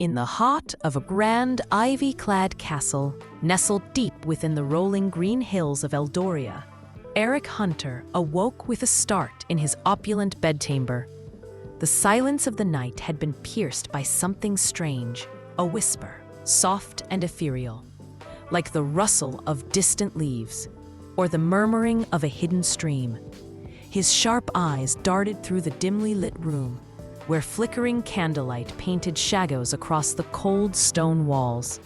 In the heart of a grand ivy-clad castle, nestled deep within the rolling green hills of Eldoria, Eric Hunter awoke with a start in his opulent bedchamber. The silence of the night had been pierced by something strange, a whisper, soft and ethereal, like the rustle of distant leaves, or the murmuring of a hidden stream. His sharp eyes darted through the dimly lit room, where flickering candlelight painted shadows across the cold stone walls.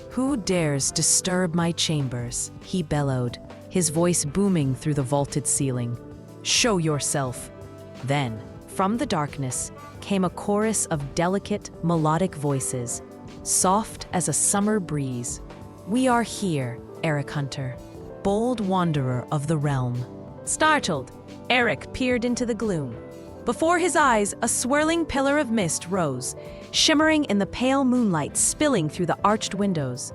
"Who dares disturb my chambers?" he bellowed, his voice booming through the vaulted ceiling. "Show yourself!" Then, from the darkness, came a chorus of delicate, melodic voices, soft as a summer breeze. "We are here, Eric Hunter, bold wanderer of the realm." Startled, Eric peered into the gloom. Before his eyes, a swirling pillar of mist rose, shimmering in the pale moonlight spilling through the arched windows.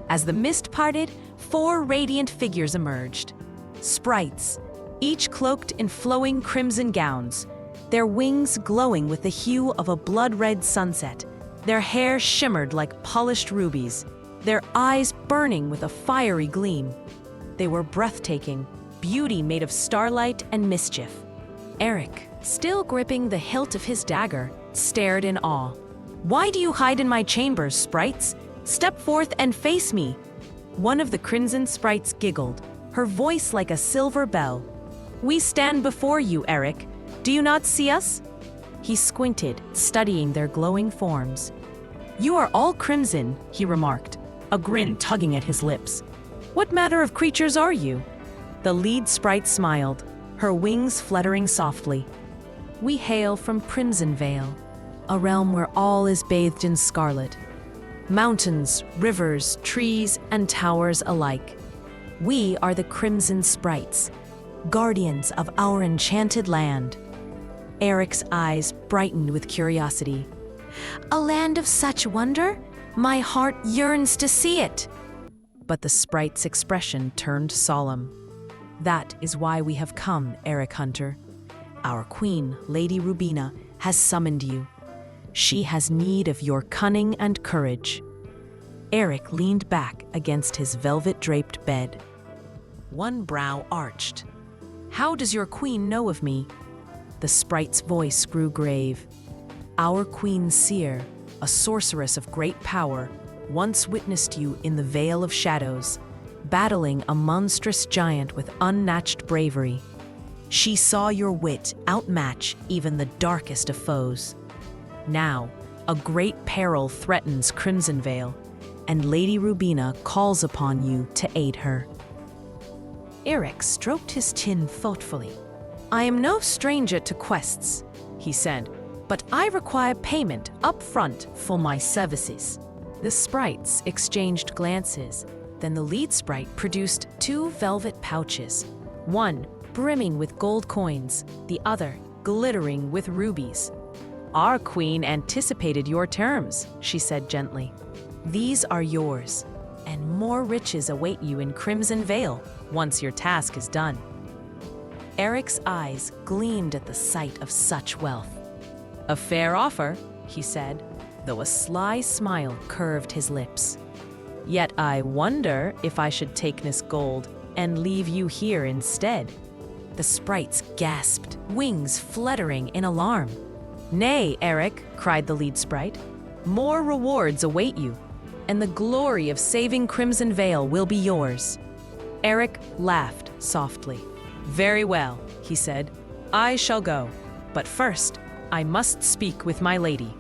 As the mist parted, 4 radiant figures emerged. Sprites, each cloaked in flowing crimson gowns, their wings glowing with the hue of a blood-red sunset. Their hair shimmered like polished rubies, their eyes burning with a fiery gleam. They were breathtaking, beauty made of starlight and mischief. Eric, still gripping the hilt of his dagger, stared in awe. "Why do you hide in my chambers, Sprites? Step forth and face me!" One of the crimson sprites giggled, her voice like a silver bell. "We stand before you, Eric. Do you not see us?" He squinted, studying their glowing forms. "You are all crimson," he remarked, a grin tugging at his lips. "What manner of creatures are you?" The lead sprite smiled, her wings fluttering softly. "We hail from Crimsonvale, a realm where all is bathed in scarlet. Mountains, rivers, trees, and towers alike. We are the Crimson Sprites, guardians of our enchanted land." Eric's eyes brightened with curiosity. "A land of such wonder? My heart yearns to see it." But the sprite's expression turned solemn. "That is why we have come, Eric Hunter. Our Queen Lady Rubina has summoned you. She has need of your cunning and courage." Eric leaned back against his velvet-draped bed. One brow arched. "How does your queen know of me?" The sprite's voice grew grave. "Our Queen Seer, a sorceress of great power, once witnessed you in the Vale of Shadows, battling a monstrous giant with unmatched bravery. She saw your wit outmatch even the darkest of foes. Now, a great peril threatens Crimsonvale, and Lady Rubina calls upon you to aid her." Eric stroked his chin thoughtfully. "I am no stranger to quests," he said, "but I require payment up front for my services." The sprites exchanged glances. Then the lead sprite produced 2 velvet pouches, one brimming with gold coins, the other glittering with rubies. "Our queen anticipated your terms," she said gently. "These are yours, and more riches await you in Crimsonvale once your task is done." Eric's eyes gleamed at the sight of such wealth. "A fair offer," he said, though a sly smile curved his lips. "Yet I wonder if I should take this gold and leave you here instead." The sprites gasped, wings fluttering in alarm. "Nay, Eric," cried the lead sprite. "More rewards await you, and the glory of saving Crimsonvale will be yours." Eric laughed softly. "Very well," he said. "I shall go, but first I must speak with my lady."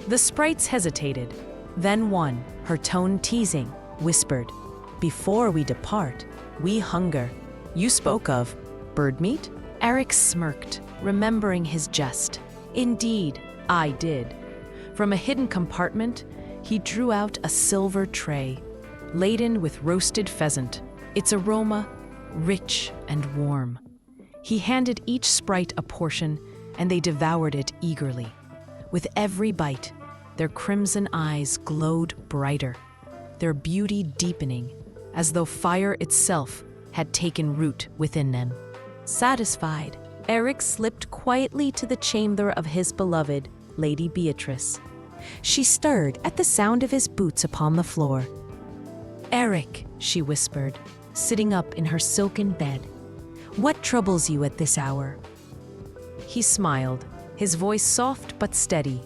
The sprites hesitated. Then one, her tone teasing, whispered, "Before we depart, we hunger. You spoke of bird meat?" Eric smirked, remembering his jest. "Indeed, I did." From a hidden compartment, he drew out a silver tray, laden with roasted pheasant, its aroma rich and warm. He handed each sprite a portion, and they devoured it eagerly. With every bite, their crimson eyes glowed brighter, their beauty deepening, as though fire itself had taken root within them. Satisfied, Eric slipped quietly to the chamber of his beloved, Lady Beatrice. She stirred at the sound of his boots upon the floor. "Eric," she whispered, sitting up in her silken bed, "what troubles you at this hour?" He smiled, his voice soft but steady.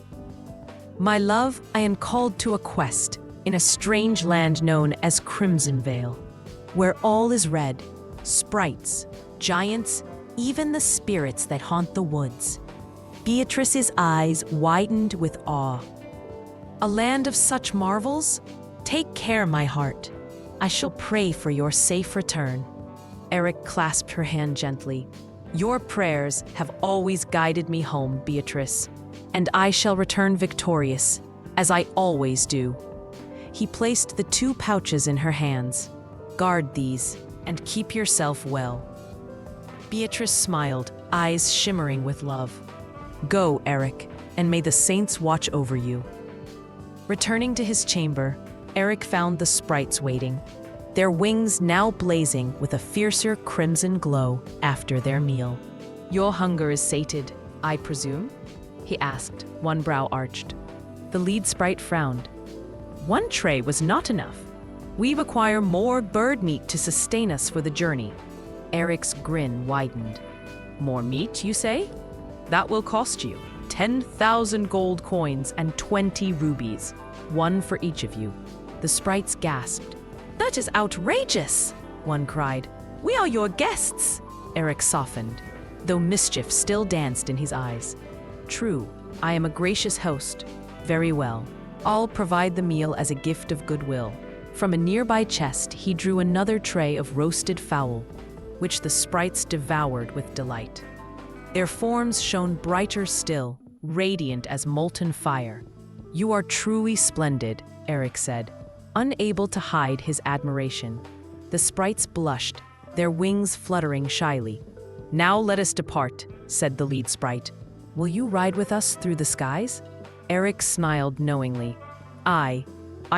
"My love, I am called to a quest in a strange land known as Crimsonvale, where all is red, sprites, giants, even the spirits that haunt the woods." Beatrice's eyes widened with awe. "A land of such marvels? Take care, my heart. I shall pray for your safe return." Eric clasped her hand gently. "Your prayers have always guided me home, Beatrice, and I shall return victorious, as I always do." He placed the 2 pouches in her hands. "Guard these, and keep yourself well." Beatrice smiled, eyes shimmering with love. "Go, Eric, and may the saints watch over you." Returning to his chamber, Eric found the sprites waiting, their wings now blazing with a fiercer crimson glow after their meal. "Your hunger is sated, I presume?" he asked, one brow arched. The lead sprite frowned. "One tray was not enough. We require more bird meat to sustain us for the journey." Eric's grin widened. "More meat, you say? That will cost you 10,000 gold coins and 20 rubies, one for each of you." The sprites gasped. "That is outrageous!" one cried. "We are your guests!" Eric softened, though mischief still danced in his eyes. "True, I am a gracious host. Very well. I'll provide the meal as a gift of goodwill." From a nearby chest, he drew another tray of roasted fowl, which the sprites devoured with delight. Their forms shone brighter still, radiant as molten fire. "You are truly splendid," Eric said, unable to hide his admiration. The sprites blushed, their wings fluttering shyly. "Now let us depart," said the lead sprite. "Will you ride with us through the skies?" Eric smiled knowingly. I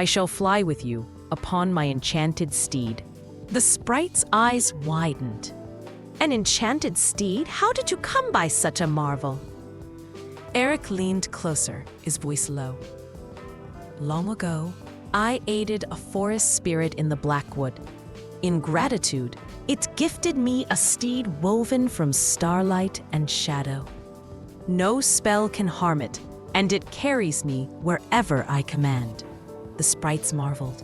shall fly with you upon my enchanted steed." The sprite's eyes widened. "An enchanted steed? How did you come by such a marvel?" Eric leaned closer, his voice low. "Long ago, I aided a forest spirit in the Blackwood. In gratitude, it gifted me a steed woven from starlight and shadow. No spell can harm it, and it carries me wherever I command." The sprites marveled.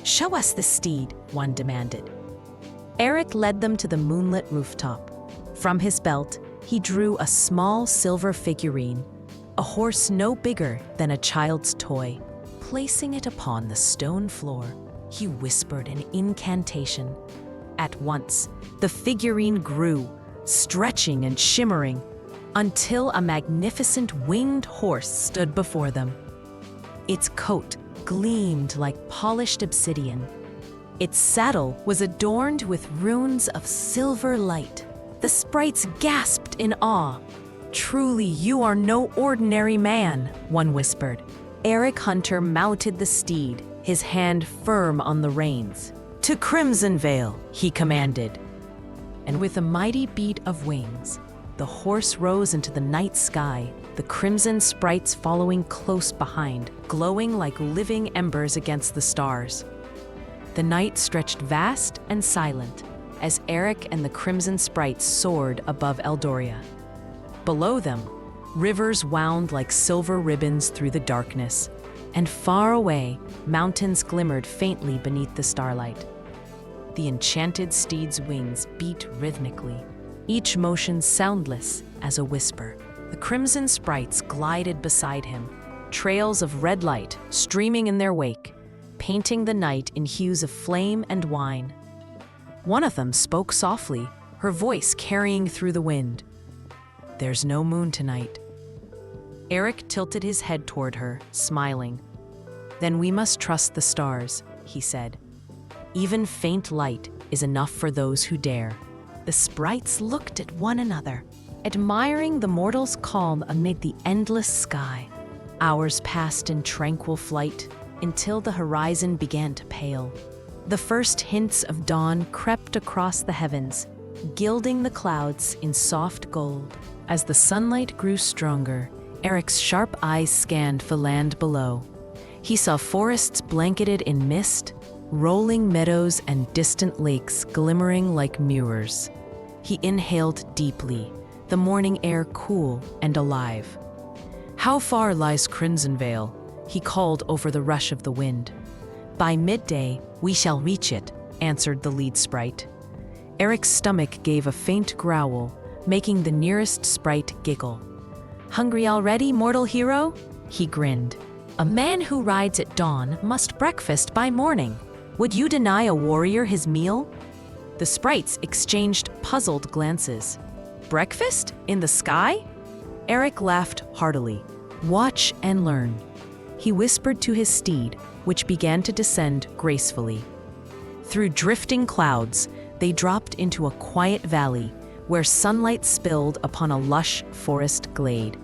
"Show us the steed," one demanded. Eric led them to the moonlit rooftop. From his belt, he drew a small silver figurine, a horse no bigger than a child's toy. Placing it upon the stone floor, he whispered an incantation. At once, the figurine grew, stretching and shimmering, until a magnificent winged horse stood before them. Its coat gleamed like polished obsidian. Its saddle was adorned with runes of silver light. The sprites gasped in awe. "Truly, you are no ordinary man," one whispered. Eric Hunter mounted the steed, his hand firm on the reins. "To Crimsonvale," he commanded. And with a mighty beat of wings, the horse rose into the night sky, the crimson sprites following close behind, glowing like living embers against the stars. The night stretched vast and silent as Eric and the crimson sprites soared above Eldoria. Below them, rivers wound like silver ribbons through the darkness, and far away, mountains glimmered faintly beneath the starlight. The enchanted steed's wings beat rhythmically, each motion soundless as a whisper. The crimson sprites glided beside him, trails of red light streaming in their wake, painting the night in hues of flame and wine. One of them spoke softly, her voice carrying through the wind. "There's no moon tonight." Eric tilted his head toward her, smiling. "Then we must trust the stars," he said. "Even faint light is enough for those who dare." The sprites looked at one another, admiring the mortal's calm amid the endless sky. Hours passed in tranquil flight until the horizon began to pale. The first hints of dawn crept across the heavens, gilding the clouds in soft gold. As the sunlight grew stronger, Eric's sharp eyes scanned the land below. He saw forests blanketed in mist, rolling meadows and distant lakes glimmering like mirrors. He inhaled deeply, the morning air cool and alive. "How far lies Crimsonvale?" he called over the rush of the wind. "By midday, we shall reach it," answered the lead sprite. Eric's stomach gave a faint growl, making the nearest sprite giggle. "Hungry already, mortal hero?" he grinned. "A man who rides at dawn must breakfast by morning. Would you deny a warrior his meal?" The sprites exchanged puzzled glances. "Breakfast? In the sky?" Eric laughed heartily. "Watch and learn." He whispered to his steed, which began to descend gracefully. Through drifting clouds, they dropped into a quiet valley where sunlight spilled upon a lush forest glade.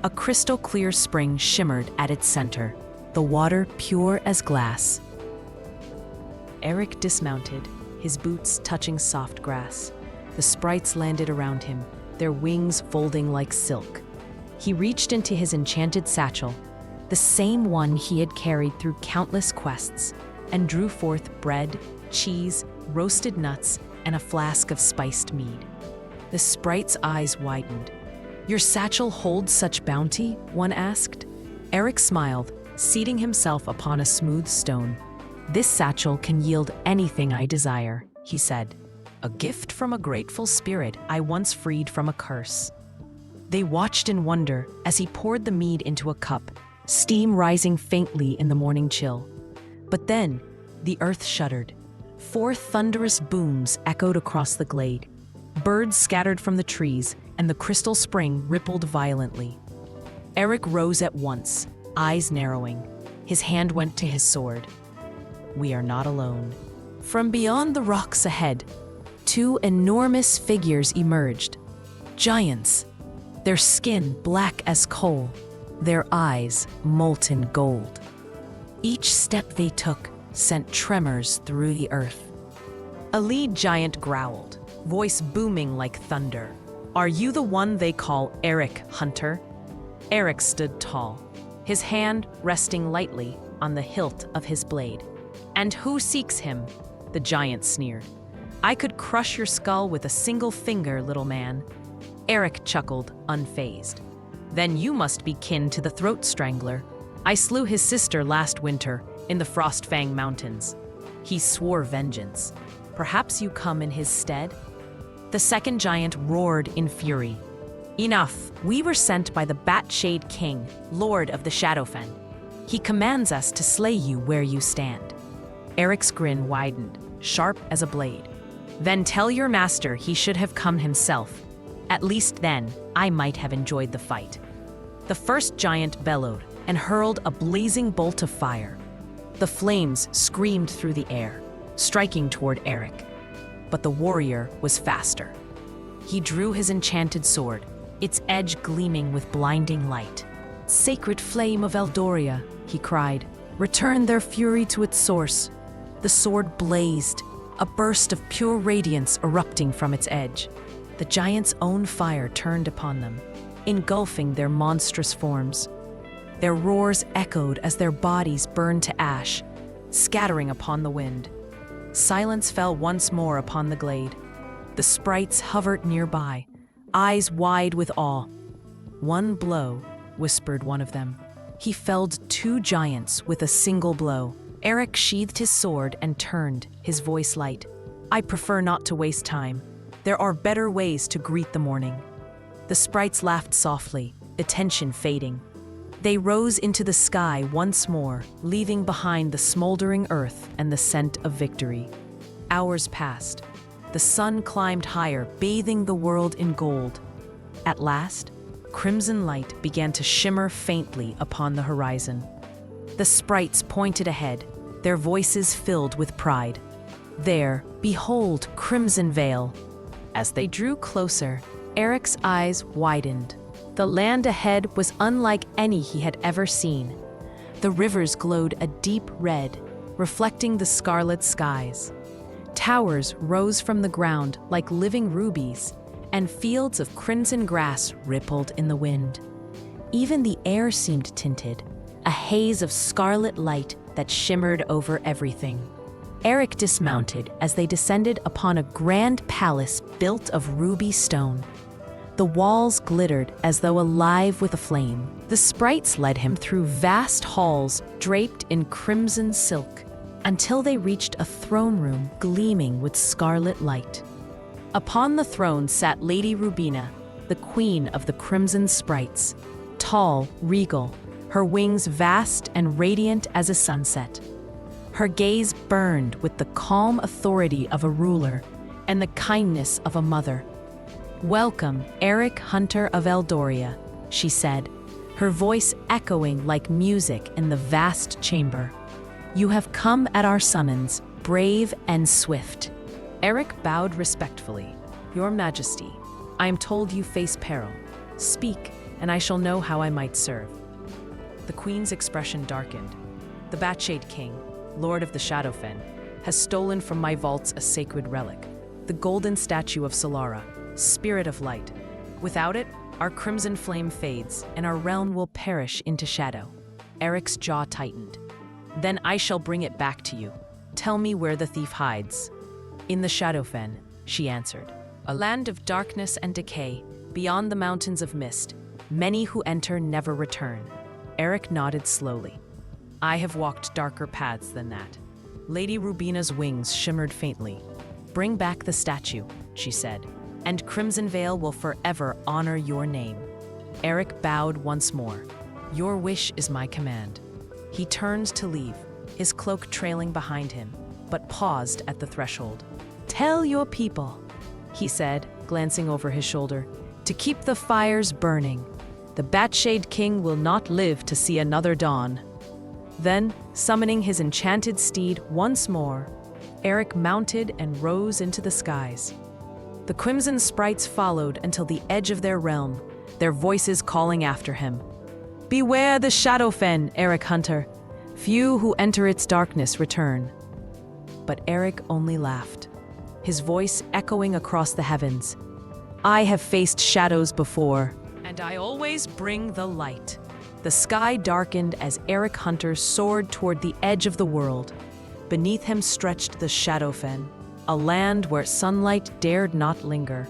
A crystal-clear spring shimmered at its center, the water pure as glass. Eric dismounted, his boots touching soft grass. The sprites landed around him, their wings folding like silk. He reached into his enchanted satchel, the same one he had carried through countless quests, and drew forth bread, cheese, roasted nuts, and a flask of spiced mead. The sprite's eyes widened. "Your satchel holds such bounty?" one asked. Eric smiled, seating himself upon a smooth stone. "This satchel can yield anything I desire," he said. "A gift from a grateful spirit I once freed from a curse." They watched in wonder as he poured the mead into a cup, steam rising faintly in the morning chill. But then, the earth shuddered. 4 thunderous booms echoed across the glade. Birds scattered from the trees, and the crystal spring rippled violently. Eric rose at once, eyes narrowing. His hand went to his sword. We are not alone. From beyond the rocks ahead, 2 enormous figures emerged. Giants, their skin black as coal, their eyes molten gold. Each step they took sent tremors through the earth. A lead giant growled, voice booming like thunder. "Are you the one they call Eric, Hunter?" Eric stood tall, his hand resting lightly on the hilt of his blade. "And who seeks him?" the giant sneered. "I could crush your skull with a single finger, little man." Eric chuckled, unfazed. "Then you must be kin to the throat strangler. I slew his sister last winter in the Frostfang Mountains. He swore vengeance. Perhaps you come in his stead?" The second giant roared in fury. "Enough! We were sent by the Batshade King, Lord of the Shadowfen. He commands us to slay you where you stand." Eric's grin widened, sharp as a blade. "Then tell your master he should have come himself. At least then, I might have enjoyed the fight." The first giant bellowed and hurled a blazing bolt of fire. The flames screamed through the air, striking toward Eric. But the warrior was faster. He drew his enchanted sword, its edge gleaming with blinding light. "Sacred flame of Eldoria," he cried, "return their fury to its source." The sword blazed, a burst of pure radiance erupting from its edge. The giant's own fire turned upon them, engulfing their monstrous forms. Their roars echoed as their bodies burned to ash, scattering upon the wind. Silence fell once more upon the glade. The sprites hovered nearby, eyes wide with awe. "One blow," whispered one of them. He felled 2 giants with a single blow. Eric sheathed his sword and turned, his voice light. "I prefer not to waste time. There are better ways to greet the morning." The sprites laughed softly, the tension fading. They rose into the sky once more, leaving behind the smoldering earth and the scent of victory. Hours passed. The sun climbed higher, bathing the world in gold. At last, crimson light began to shimmer faintly upon the horizon. The sprites pointed ahead, their voices filled with pride. "There, behold Crimsonvale." As they drew closer, Eric's eyes widened. The land ahead was unlike any he had ever seen. The rivers glowed a deep red, reflecting the scarlet skies. Towers rose from the ground like living rubies, and fields of crimson grass rippled in the wind. Even the air seemed tinted, a haze of scarlet light that shimmered over everything. Eric dismounted as they descended upon a grand palace built of ruby stone. The walls glittered as though alive with a flame. The sprites led him through vast halls draped in crimson silk until they reached a throne room gleaming with scarlet light. Upon the throne sat Lady Rubina, the queen of the crimson sprites, tall, regal, her wings vast and radiant as a sunset. Her gaze burned with the calm authority of a ruler and the kindness of a mother. "Welcome, Eric Hunter of Eldoria," she said, her voice echoing like music in the vast chamber. "You have come at our summons, brave and swift." Eric bowed respectfully. "Your Majesty, I am told you face peril. Speak, and I shall know how I might serve." The Queen's expression darkened. "The Batshade King, Lord of the Shadowfen, has stolen from my vaults a sacred relic, the golden statue of Solara, Spirit of Light. Without it, our crimson flame fades, and our realm will perish into shadow." Eric's jaw tightened. "Then I shall bring it back to you. Tell me where the thief hides." "In the Shadowfen," she answered. "A land of darkness and decay, beyond the mountains of mist. Many who enter never return." Eric nodded slowly. "I have walked darker paths than that." Lady Rubina's wings shimmered faintly. "Bring back the statue," she said, "and Crimsonvale will forever honor your name." Eric bowed once more. "Your wish is my command." He turned to leave, his cloak trailing behind him, but paused at the threshold. "Tell your people," he said, glancing over his shoulder, "to keep the fires burning. The Batshade King will not live to see another dawn." Then, summoning his enchanted steed once more, Eric mounted and rose into the skies. The crimson sprites followed until the edge of their realm, their voices calling after him. "Beware the Shadowfen, Eric Hunter. Few who enter its darkness return." But Eric only laughed, his voice echoing across the heavens. "I have faced shadows before, and I always bring the light." The sky darkened as Eric Hunter soared toward the edge of the world. Beneath him stretched the Shadowfen, a land where sunlight dared not linger.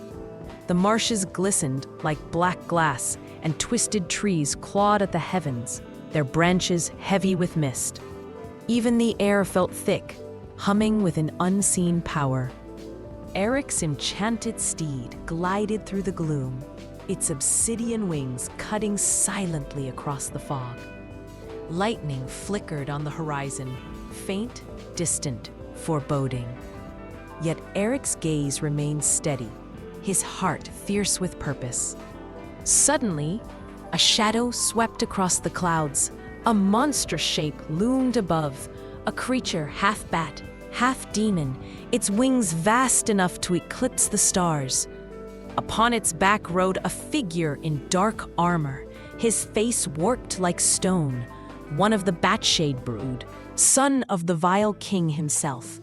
The marshes glistened like black glass, and twisted trees clawed at the heavens, their branches heavy with mist. Even the air felt thick, humming with an unseen power. Eric's enchanted steed glided through the gloom, its obsidian wings cutting silently across the fog. Lightning flickered on the horizon, faint, distant, foreboding. Yet Eric's gaze remained steady, his heart fierce with purpose. Suddenly, a shadow swept across the clouds. A monstrous shape loomed above, a creature half bat, half demon, its wings vast enough to eclipse the stars. Upon its back rode a figure in dark armor, his face warped like stone, one of the Batshade brood, son of the vile king himself.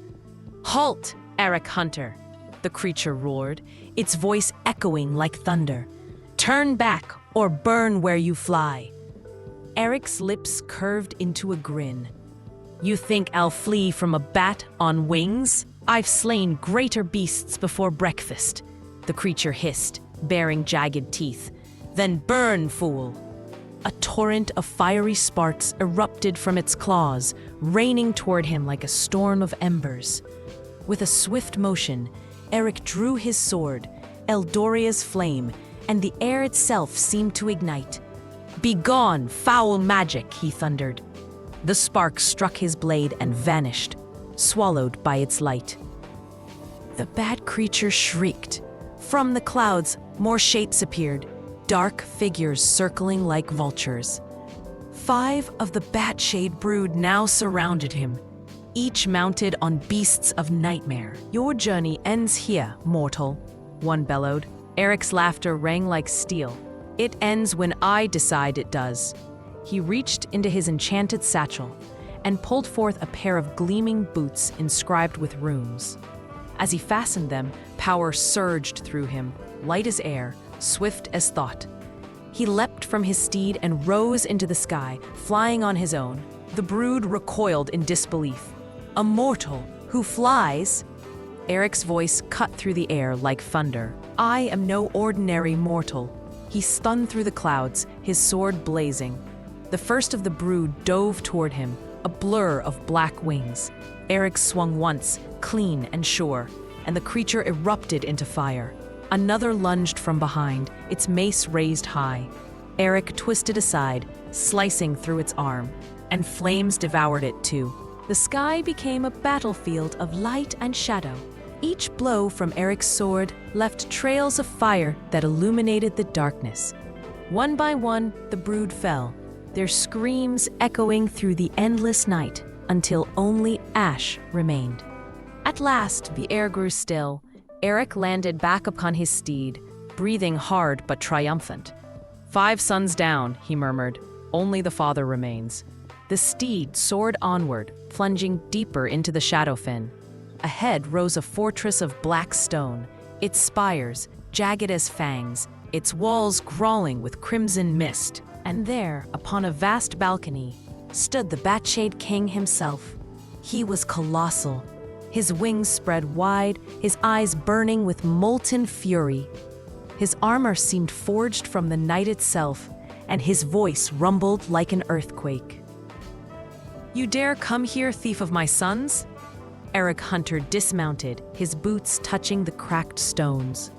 "Halt, Eric Hunter!" the creature roared, its voice echoing like thunder. "Turn back or burn where you fly." Eric's lips curved into a grin. "You think I'll flee from a bat on wings? I've slain greater beasts before breakfast," the creature hissed, baring jagged teeth. "Then burn, fool!" A torrent of fiery sparks erupted from its claws, raining toward him like a storm of embers. With a swift motion, Eric drew his sword, Eldoria's flame, and the air itself seemed to ignite. "Begone, foul magic!" he thundered. The spark struck his blade and vanished, swallowed by its light. The bad creature shrieked. From the clouds, more shapes appeared, dark figures circling like vultures. 5 of the Batshade brood now surrounded him, each mounted on beasts of nightmare. "Your journey ends here, mortal," one bellowed. Eric's laughter rang like steel. "It ends when I decide it does." He reached into his enchanted satchel and pulled forth a pair of gleaming boots inscribed with runes. As he fastened them, power surged through him, light as air, swift as thought. He leapt from his steed and rose into the sky, flying on his own. The brood recoiled in disbelief. A mortal who flies? Eric's voice cut through the air like thunder. I am no ordinary mortal. He spun through the clouds, his sword blazing. The first of the brood dove toward him, a blur of black wings. Eric swung once, clean and sure, and the creature erupted into fire. Another lunged from behind, its mace raised high. Eric twisted aside, slicing through its arm, and flames devoured it too. The sky became a battlefield of light and shadow. Each blow from Eric's sword left trails of fire that illuminated the darkness. One by one, the brood fell, their screams echoing through the endless night until only ash remained. At last, the air grew still. Eric landed back upon his steed, breathing hard but triumphant. 5 sons down, he murmured. Only the father remains. The steed soared onward, plunging deeper into the Shadowfen. Ahead rose a fortress of black stone, its spires jagged as fangs, its walls crawling with crimson mist. And there, upon a vast balcony, stood the Batshade King himself. He was colossal, his wings spread wide, his eyes burning with molten fury. His armor seemed forged from the night itself, and his voice rumbled like an earthquake. You dare come here, thief of my sons? Eric Hunter dismounted, his boots touching the cracked stones.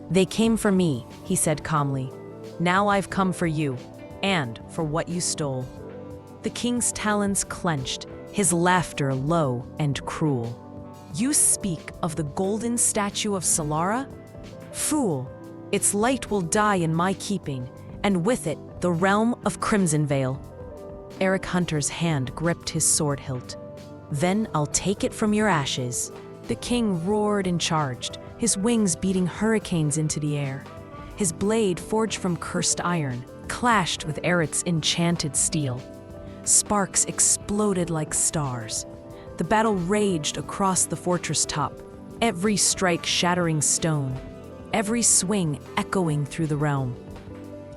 They came for me, he said calmly. Now I've come for you, and for what you stole. The king's talons clenched, his laughter low and cruel. You speak of the golden statue of Solara? Fool, its light will die in my keeping, and with it, the realm of Crimsonvale. Eric Hunter's hand gripped his sword hilt. Then I'll take it from your ashes. The king roared and charged, his wings beating hurricanes into the air. His blade, forged from cursed iron, clashed with Eric's enchanted steel. Sparks exploded like stars. The battle raged across the fortress top, every strike shattering stone, every swing echoing through the realm.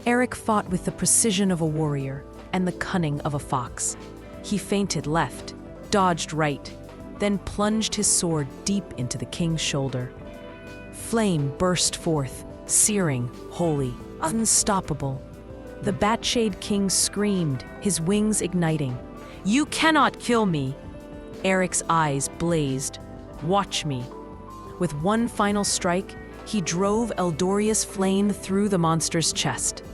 Eric fought with the precision of a warrior and the cunning of a fox. He feinted left, dodged right, then plunged his sword deep into the king's shoulder. Flame burst forth, searing, holy, unstoppable. The Batshade King screamed, his wings igniting. You cannot kill me! Eric's eyes blazed. Watch me. With one final strike, he drove Eldoria's flame through the monster's chest.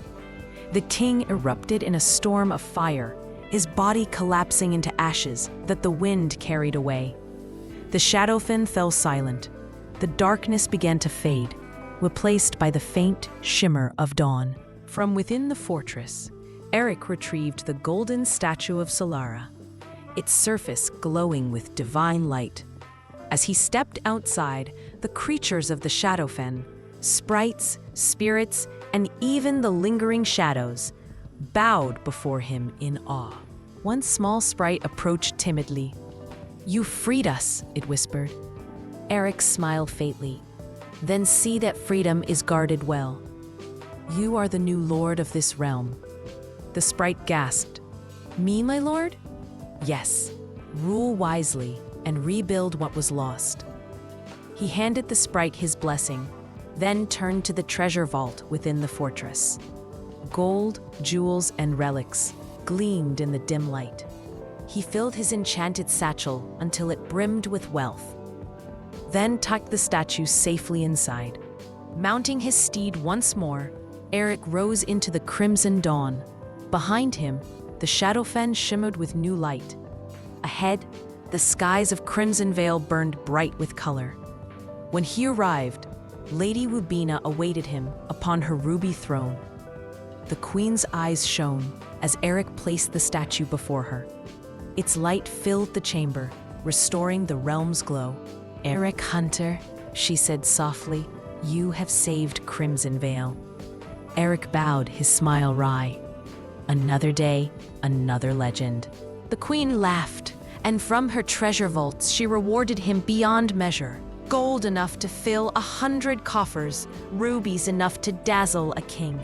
The king erupted in a storm of fire, his body collapsing into ashes that the wind carried away. The Shadowfen fell silent. The darkness began to fade, replaced by the faint shimmer of dawn. From within the fortress, Eric retrieved the golden statue of Solara, its surface glowing with divine light. As he stepped outside, the creatures of the Shadowfen, sprites, spirits, and even the lingering shadows, bowed before him in awe. One small sprite approached timidly. You freed us, it whispered. Eric smiled faintly. Then see that freedom is guarded well. You are the new lord of this realm. The sprite gasped. Me, my lord? Yes. Rule wisely and rebuild what was lost. He handed the sprite his blessing, then turned to the treasure vault within the fortress. Gold, jewels, and relics gleamed in the dim light. He filled his enchanted satchel until it brimmed with wealth, then tucked the statue safely inside. Mounting his steed once more, Eric rose into the crimson dawn. Behind him, the Shadowfen shimmered with new light. Ahead, the skies of Crimsonvale burned bright with color. When he arrived, Lady Rubina awaited him upon her ruby throne. The queen's eyes shone as Eric placed the statue before her. Its light filled the chamber, restoring the realm's glow. Eric Hunter, she said softly, you have saved Crimsonvale. Eric bowed, his smile wry. Another day, another legend. The queen laughed, and from her treasure vaults she rewarded him beyond measure. Gold enough to fill 100 coffers, rubies enough to dazzle a king.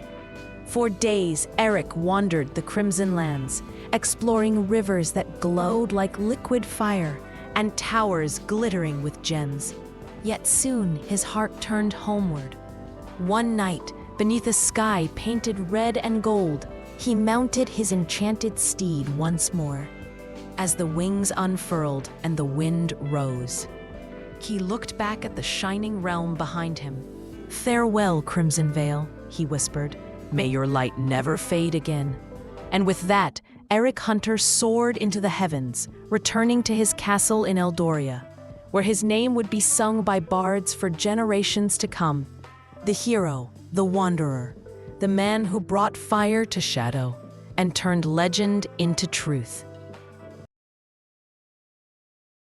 For days, Eric wandered the Crimson Lands, exploring rivers that glowed like liquid fire and towers glittering with gems. Yet soon his heart turned homeward. One night, beneath a sky painted red and gold, he mounted his enchanted steed once more. As the wings unfurled and the wind rose, he looked back at the shining realm behind him. "Farewell, Crimsonvale," he whispered. "May your light never fade again." And with that, Eric Hunter soared into the heavens, returning to his castle in Eldoria, where his name would be sung by bards for generations to come. The hero, the wanderer, the man who brought fire to shadow and turned legend into truth.